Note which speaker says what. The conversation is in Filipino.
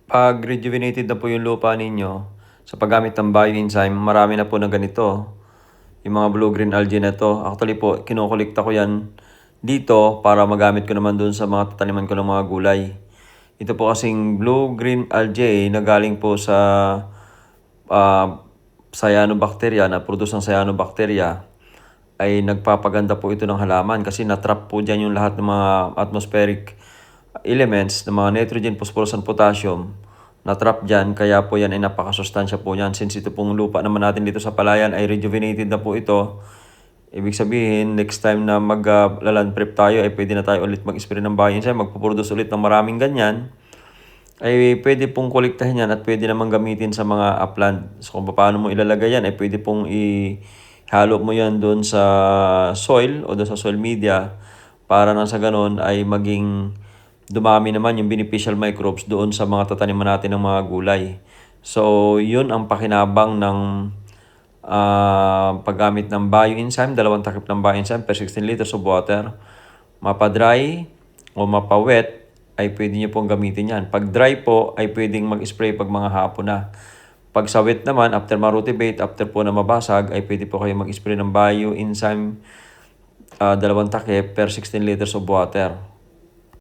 Speaker 1: 'Pag rejuvenated na po yung lupa ninyo sa paggamit ng bioenzyme, marami na po na ganito, yung mga blue-green algae na 'to. Actually po, kinokolekta ko 'yan dito para magamit ko naman do'n sa mga tataniman ko ng mga gulay. Ito po kasing blue-green algae na galing po sa cyanobacteria, na-produce ng cyanobacteria, ay nagpapaganda po ito ng halaman kasi na-trap po diyan yung lahat ng mga atmospheric elements ng mga nitrogen, phosphorus, and potassium. Na-trap diyan, kaya po yan ay napakasustansya po yan. Since ito pong lupa naman natin dito sa Palayan ay rejuvenated na po ito, ibig sabihin, next time na mag-land prep tayo, ay pwede na tayo ulit mag-spray ng bioenzyme, magpuproduce ulit ng maraming ganyan, ay pwede pong kolektahin yan at pwede naman gamitin sa mga upland. So kung paano mo ilalagay yan, ay pwede pong ihalo mo yan doon sa soil o doon sa soil media para nang sa ganun ay maging dumami naman yung beneficial microbes doon sa mga tataniman natin ng mga gulay. So yun ang pakinabang ng paggamit ng bioenzyme, 2 takip ng bioenzyme per 16 liters of water. Mapa-dry o mapa-wet ay pwede nyo pong gamitin yan. Pag dry po ay pwedeng mag-spray pag mga hapon na. Pag sa wet naman, after ma-rotivate, after po na mabasag, ay pwede po kayo mag-spray ng bioenzyme 2 takip per 16 liters of water.